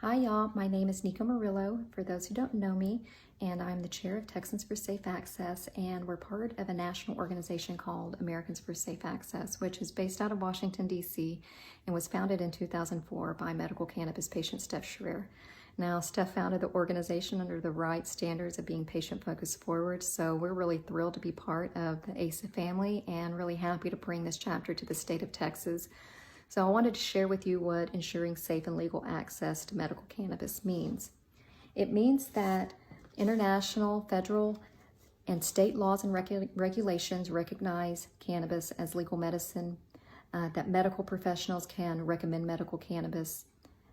Hi y'all, my name is Nico Murillo, for those who don't know me, and I'm the chair of Texans for Safe Access, and we're part of a national organization called Americans for Safe Access, which is based out of Washington, D.C., and was founded in 2004 by medical cannabis patient Steph Schreier. Now, Steph founded the organization under the right standards of being patient-focused forward, so we're really thrilled to be part of the ASA family and really happy to bring this chapter to the state of Texas. So I wanted to share with you what ensuring safe and legal access to medical cannabis means. It means that international, federal, and state laws and regulations recognize cannabis as legal medicine, that medical professionals can recommend medical cannabis,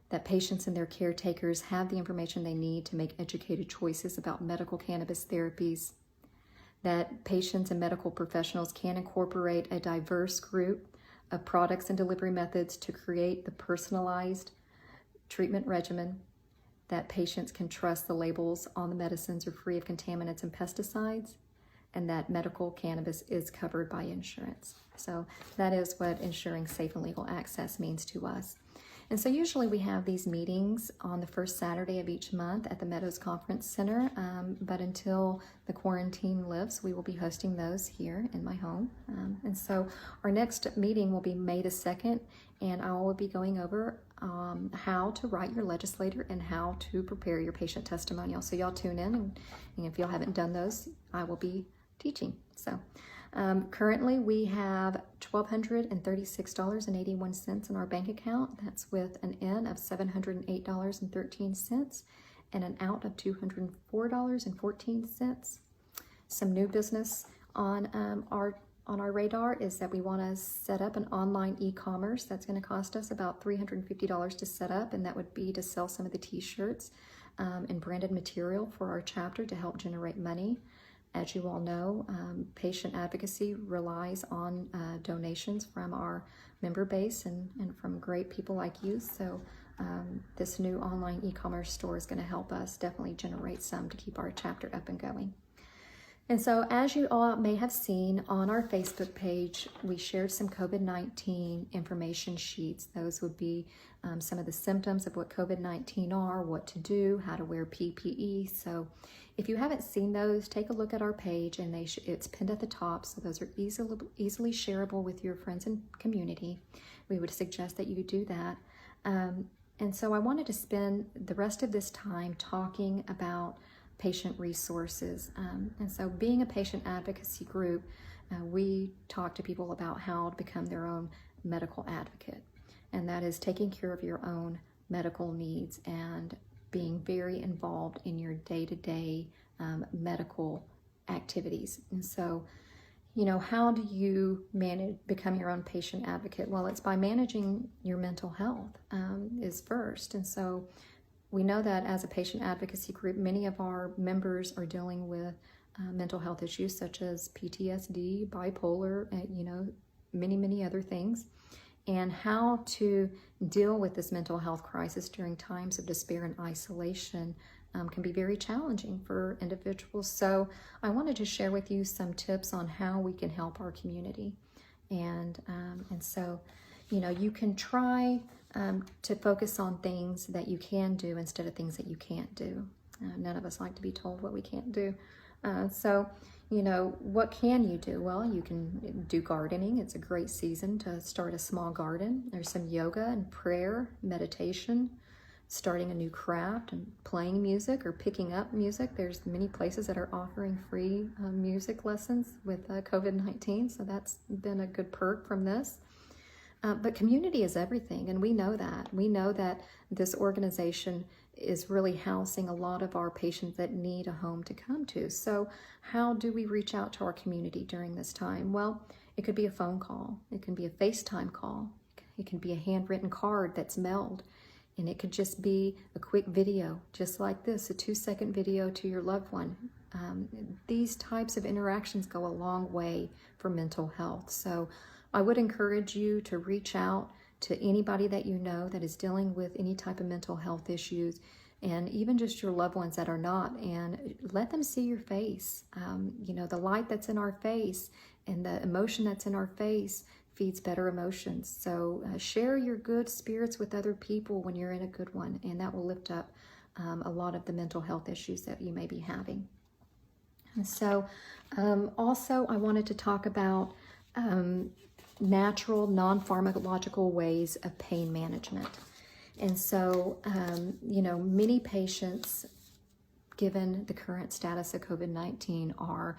that patients and their caretakers have the information they need to make educated choices about medical cannabis therapies, that patients and medical professionals can incorporate a diverse group of products and delivery methods to create the personalized treatment regimen, that patients can trust the labels on the medicines are free of contaminants and pesticides, and that medical cannabis is covered by insurance. So that is what ensuring safe and legal access means to us. And so usually we have these meetings on the first Saturday of each month at the Meadows Conference Center, but until the quarantine lifts, we will be hosting those here in my home. And so our next meeting will be May the 2nd, and I will be going over how to write your legislator and how to prepare your patient testimonial. So y'all tune in, and if y'all haven't done those, I will be teaching. So currently we have $1,236.81 in our bank account. That's with an in of $708.13 and an out of $204.14. Some new business on our radar is that we want to set up an online e-commerce. That's going to cost us about $350 to set up, and that would be to sell some of the t-shirts and branded material for our chapter to help generate money. As you all know, patient advocacy relies on donations from our member base and from great people like you. So this new online e-commerce store is going to help us definitely generate some to keep our chapter up and going. And so as you all may have seen on our Facebook page, we shared some COVID-19 information sheets. Those would be some of the symptoms of what COVID-19 are, what to do, how to wear PPE. So if you haven't seen those, take a look at our page, and it's pinned at the top. So those are easily shareable with your friends and community. We would suggest that you do that. And so I wanted to spend the rest of this time talking about patient resources. And so being a patient advocacy group, we talk to people about how to become their own medical advocate. And that is taking care of your own medical needs and being very involved in your day-to-day medical activities. And so, how do you become your own patient advocate? Well, it's by managing your mental health is first. And so we know that as a patient advocacy group, many of our members are dealing with mental health issues such as PTSD, bipolar, many, many other things. And how to deal with this mental health crisis during times of despair and isolation can be very challenging for individuals. So I wanted to share with you some tips on how we can help our community. And so, you can try to focus on things that you can do instead of things that you can't do. None of us like to be told what we can't do. So, what can you do? Well, you can do gardening. It's a great season to start a small garden. There's some yoga and prayer, meditation, starting a new craft, and playing music or picking up music. There's many places that are offering free music lessons with COVID-19, so that's been a good perk from this. But community is everything, and we know that. We know that this organization is really housing a lot of our patients that need a home to come to. So how do we reach out to our community during this time? Well, it could be a phone call. It can be a FaceTime call. It can be a handwritten card that's mailed. And it could just be a quick video, just like this, a 2-second video to your loved one. These types of interactions go a long way for mental health. So I would encourage you to reach out to anybody that you know that is dealing with any type of mental health issues, and even just your loved ones that are not, and let them see your face. The light that's in our face and the emotion that's in our face feeds better emotions. So share your good spirits with other people when you're in a good one, and that will lift up a lot of the mental health issues that you may be having. And so also I wanted to talk about natural, non-pharmacological ways of pain management. And so, many patients, given the current status of COVID-19, are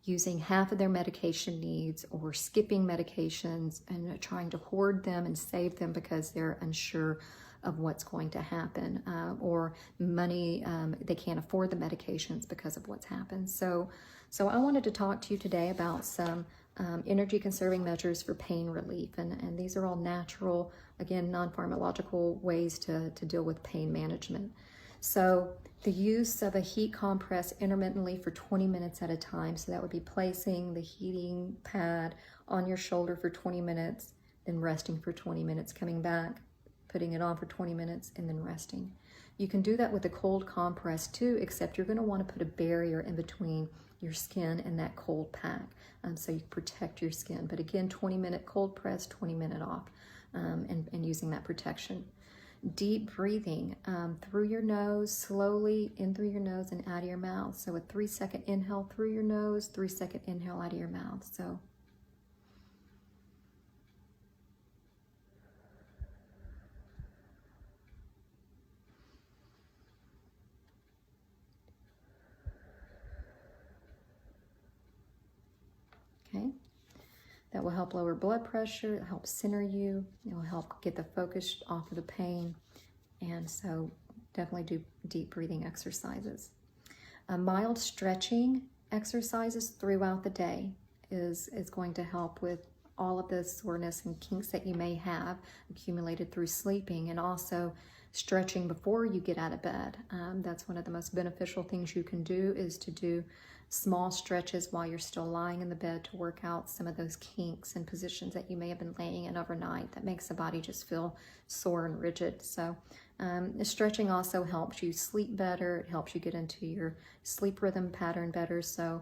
using half of their medication needs or skipping medications and trying to hoard them and save them because they're unsure of what's going to happen, or money, they can't afford the medications because of what's happened. So I wanted to talk to you today about some energy conserving measures for pain relief. And these are all natural, again, non-pharmacological ways to deal with pain management. So the use of a heat compress intermittently for 20 minutes at a time. So that would be placing the heating pad on your shoulder for 20 minutes, then resting for 20 minutes, coming back, putting it on for 20 minutes, and then resting. You can do that with a cold compress too, except you're going to want to put a barrier in between your skin and that cold pack, so you protect your skin. But again, 20-minute cold press, 20-minute off, and using that protection. Deep breathing through your nose, slowly in through your nose and out of your mouth. So a 3-second inhale through your nose, 3-second inhale out of your mouth. So okay. That will help lower blood pressure, it helps center you, it will help get the focus off of the pain, and so definitely do deep breathing exercises. Mild stretching exercises throughout the day is going to help with all of the soreness and kinks that you may have accumulated through sleeping, and also stretching before you get out of bed. That's one of the most beneficial things you can do, is to do small stretches while you're still lying in the bed to work out some of those kinks and positions that you may have been laying in overnight that makes the body just feel sore and rigid. So stretching also helps you sleep better. It helps you get into your sleep rhythm pattern better. So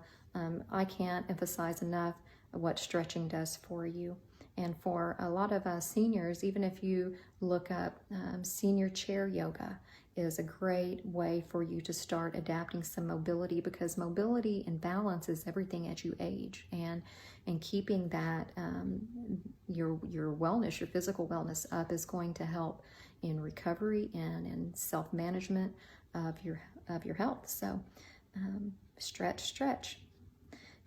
I can't emphasize enough what stretching does for you. And for a lot of seniors, even if you look up senior chair yoga, is a great way for you to start adapting some mobility, because mobility and balance is everything as you age, and keeping that your wellness, your physical wellness up, is going to help in recovery and in self-management of your health. So stretch.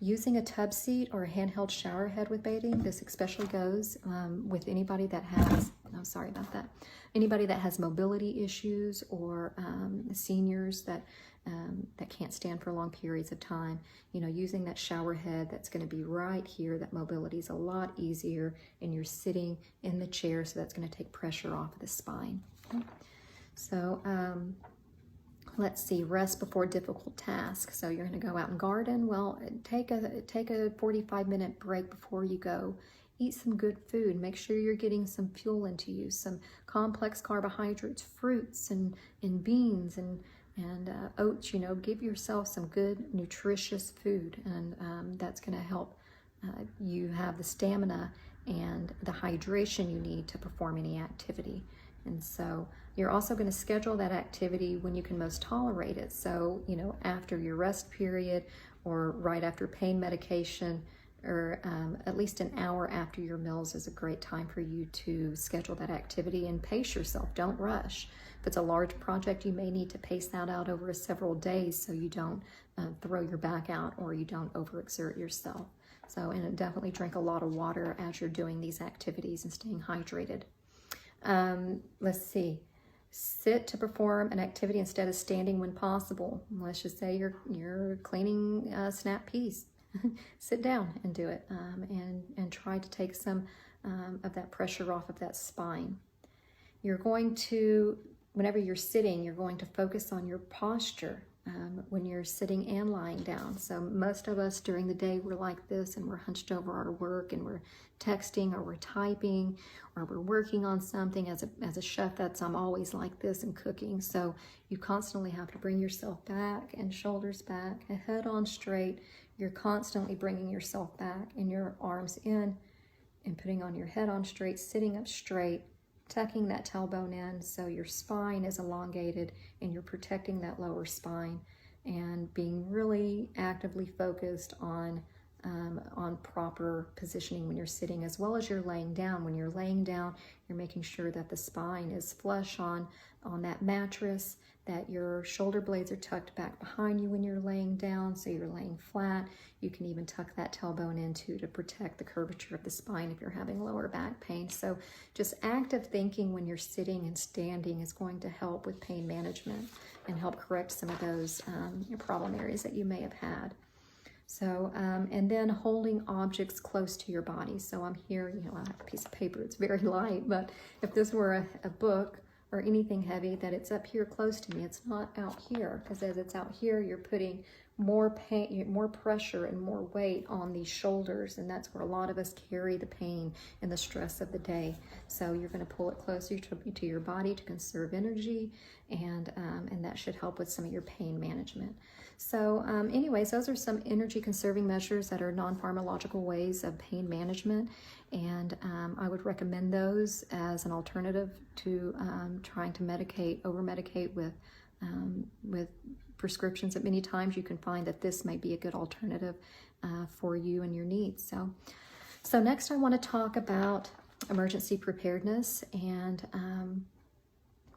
Using a tub seat or a handheld shower head with bathing. This especially goes with anybody that has, anybody that has mobility issues, or seniors that can't stand for long periods of time. Using that shower head that's going to be right here, that mobility is a lot easier, and you're sitting in the chair, so that's going to take pressure off of the spine. Okay. So let's see, rest before difficult tasks. So you're going to go out and garden. Well, take a 45-minute break before you go. Eat some good food. Make sure you're getting some fuel into you, some complex carbohydrates, fruits and beans and oats. Give yourself some good, nutritious food, and that's going to help you have the stamina and the hydration you need to perform any activity. And so you're also going to schedule that activity when you can most tolerate it. So, after your rest period, or right after pain medication, or at least an hour after your meals is a great time for you to schedule that activity, and pace yourself. Don't rush. If it's a large project, you may need to pace that out over several days so you don't throw your back out, or you don't overexert yourself. So, and definitely drink a lot of water as you're doing these activities and staying hydrated. Let's see. Sit to perform an activity instead of standing when possible. Let's just say you're cleaning snap peas. Sit down and do it, and try to take some of that pressure off of that spine. You're going to, whenever you're sitting, you're going to focus on your posture when you're sitting and lying down. So most of us during the day, we're like this, and we're hunched over our work, and we're texting, or we're typing, or we're working on something. As a chef, I'm always like this, and cooking. So you constantly have to bring yourself back, and shoulders back, and head on straight. You're constantly bringing yourself back, and your arms in, and putting on your head on straight, sitting up straight, tucking that tailbone in so your spine is elongated and you're protecting that lower spine, and being really actively focused on proper positioning when you're sitting, as well as you're laying down. When you're laying down, you're making sure that the spine is flush on that mattress, that your shoulder blades are tucked back behind you when you're laying down, so you're laying flat. You can even tuck that tailbone into to protect the curvature of the spine if you're having lower back pain. So just active thinking when you're sitting and standing is going to help with pain management and help correct some of those problem areas that you may have had. So, and then holding objects close to your body. So I'm here, I have a piece of paper, it's very light, but if this were a book or anything heavy, that it's up here close to me. It's not out here, because as it's out here, you're putting more pain, more pressure and more weight on these shoulders, and that's where a lot of us carry the pain and the stress of the day. So you're going to pull it closer to your body to conserve energy, and that should help with some of your pain management. So anyways, those are some energy conserving measures that are non-pharmacological ways of pain management, and I would recommend those as an alternative to trying to over-medicate with prescriptions. That many times you can find that this may be a good alternative for you and your needs. So next I want to talk about emergency preparedness, and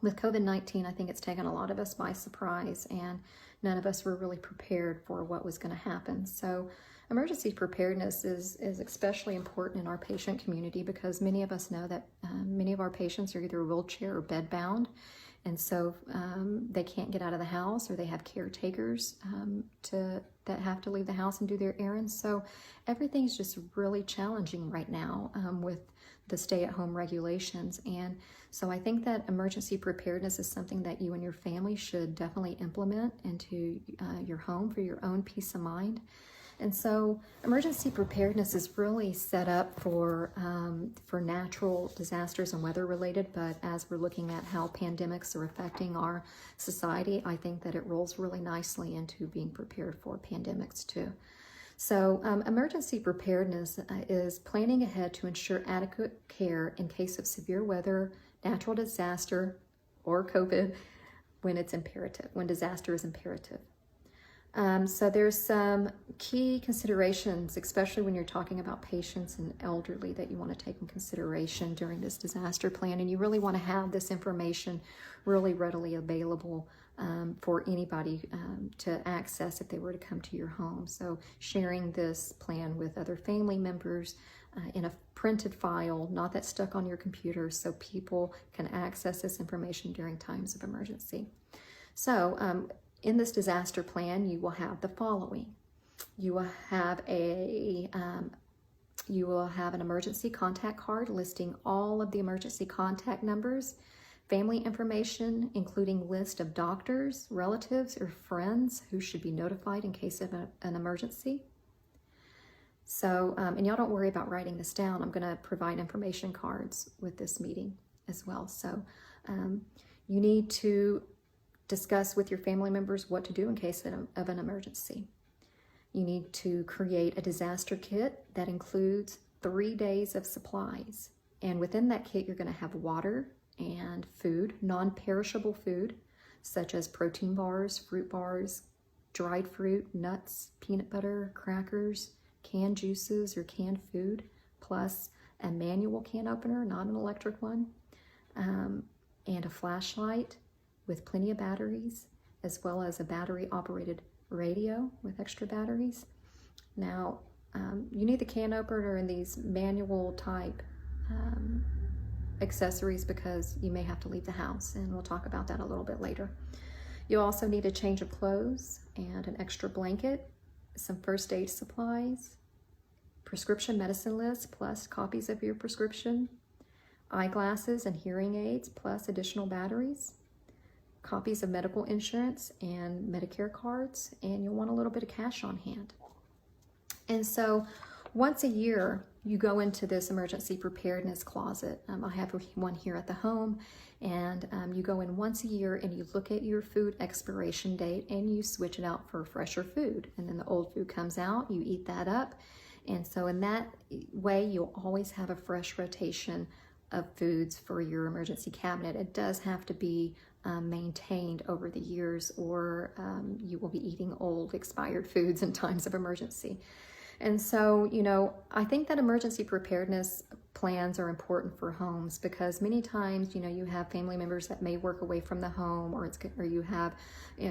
with COVID-19, I think it's taken a lot of us by surprise, and none of us were really prepared for what was going to happen. So emergency preparedness is especially important in our patient community, because many of us know that many of our patients are either wheelchair or bedbound, and so they can't get out of the house, or they have caretakers that have to leave the house and do their errands. So everything's just really challenging right now with the stay-at-home regulations. And so I think that emergency preparedness is something that you and your family should definitely implement into your home for your own peace of mind. And so emergency preparedness is really set up for natural disasters and weather-related, but as we're looking at how pandemics are affecting our society, I think that it rolls really nicely into being prepared for pandemics too. So emergency preparedness is planning ahead to ensure adequate care in case of severe weather, natural disaster, or COVID when disaster is imperative. So there's some key considerations, especially when you're talking about patients and elderly, that you want to take in consideration during this disaster plan. And you really want to have this information really readily available for anybody to access if they were to come to your home. So sharing this plan with other family members in a printed file, not that stuck on your computer, so people can access this information during times of emergency. So in this disaster plan, you will have the following. You will have an emergency contact card listing all of the emergency contact numbers, family information, including list of doctors, relatives, or friends who should be notified in case of an emergency. So, and y'all don't worry about writing this down. I'm going to provide information cards with this meeting as well. So you need to discuss with your family members what to do in case of an emergency. You need to create a disaster kit that includes 3 days of supplies. And within that kit, you're going to have water and food, non-perishable food, such as protein bars, fruit bars, dried fruit, nuts, peanut butter, crackers, canned juices or canned food, plus a manual can opener, not an electric one, and a flashlight with plenty of batteries, as well as a battery-operated radio with extra batteries. Now, you need the can opener and these manual type accessories because you may have to leave the house, and we'll talk about that a little bit later. You'll also need a change of clothes and an extra blanket, some first aid supplies, prescription medicine list plus copies of your prescription, eyeglasses and hearing aids plus additional batteries, copies of medical insurance and Medicare cards, and you'll want a little bit of cash on hand. And so once a year, you go into this emergency preparedness closet. I have one here at the home, and you go in once a year and you look at your food expiration date and you switch it out for fresher food. And then the old food comes out, you eat that up, And so in that way, you'll always have a fresh rotation of foods for your emergency cabinet. It does have to be maintained over the years, or you will be eating old expired foods in times of emergency. And so, I think that emergency preparedness plans are important for homes, because many times, you have family members that may work away from the home, or you have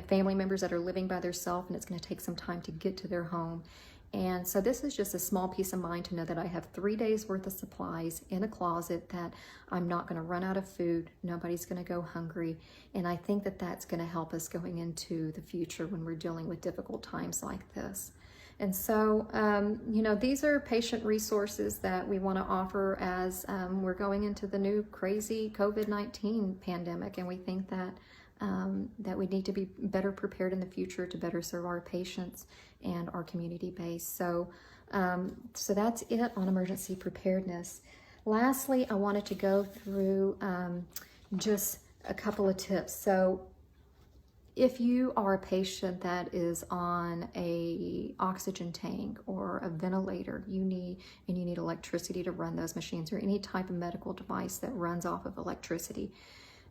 family members that are living by themselves, and it's going to take some time to get to their home. And so this is just a small peace of mind to know that I have 3 days worth of supplies in a closet, that I'm not going to run out of food. Nobody's going to go hungry. And I think that that's going to help us going into the future when we're dealing with difficult times like this. And so, these are patient resources that we want to offer as we're going into the new crazy COVID-19 pandemic. And we think that that we need to be better prepared in the future to better serve our patients and our community base. So that's it on emergency preparedness. Lastly, I wanted to go through just a couple of tips. So if you are a patient that is on a oxygen tank or a ventilator, you need electricity to run those machines, or any type of medical device that runs off of electricity.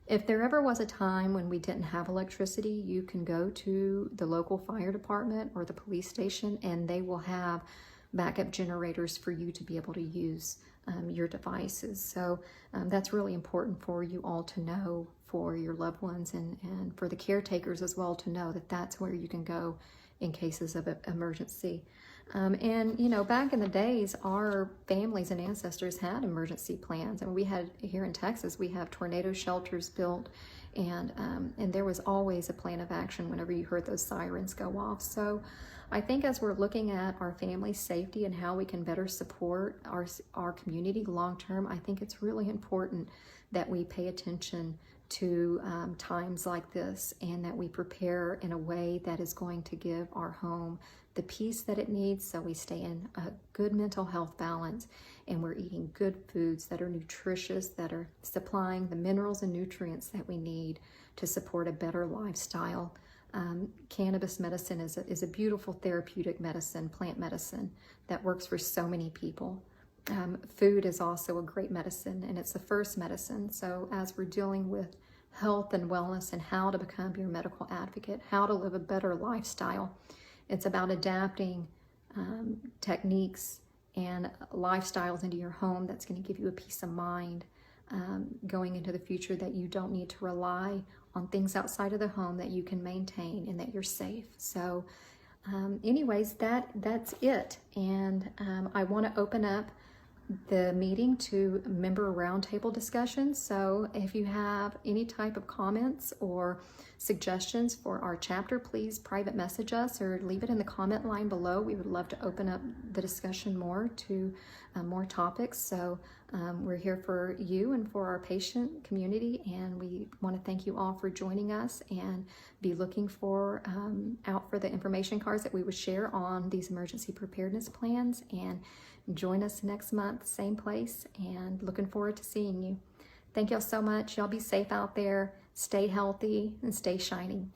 If there ever was a time when we didn't have electricity, you can go to the local fire department or the police station, and they will have backup generators for you to be able to use your devices. So that's really important for you all to know, for your loved ones and for the caretakers as well, to know that that's where you can go in cases of emergency. Back in the days, our families and ancestors had emergency plans, and we had here in Texas, we have tornado shelters built, and there was always a plan of action whenever you heard those sirens go off. So I think as we're looking at our family's safety and how we can better support our community long term, I think it's really important that we pay attention to times like this, and that we prepare in a way that is going to give our home the peace that it needs, so we stay in a good mental health balance, and we're eating good foods that are nutritious, that are supplying the minerals and nutrients that we need to support a better lifestyle. Cannabis medicine is a beautiful therapeutic medicine, plant medicine, that works for so many people. Food is also a great medicine, and it's the first medicine. So as we're dealing with health and wellness and how to become your medical advocate, how to live a better lifestyle, it's about adapting techniques and lifestyles into your home that's going to give you a peace of mind going into the future, that you don't need to rely on things outside of the home, that you can maintain, and that you're safe. So anyways, that's it. And I want to open up the meeting to member roundtable discussions. So if you have any type of comments or suggestions for our chapter, please private message us or leave it in the comment line below. We would love to open up the discussion more to more topics. So we're here for you and for our patient community, and we want to thank you all for joining us, and be looking for out for the information cards that we would share on these emergency preparedness plans. And join us next month, same place, and looking forward to seeing you. Thank y'all so much. Y'all be safe out there, stay healthy, and stay shining.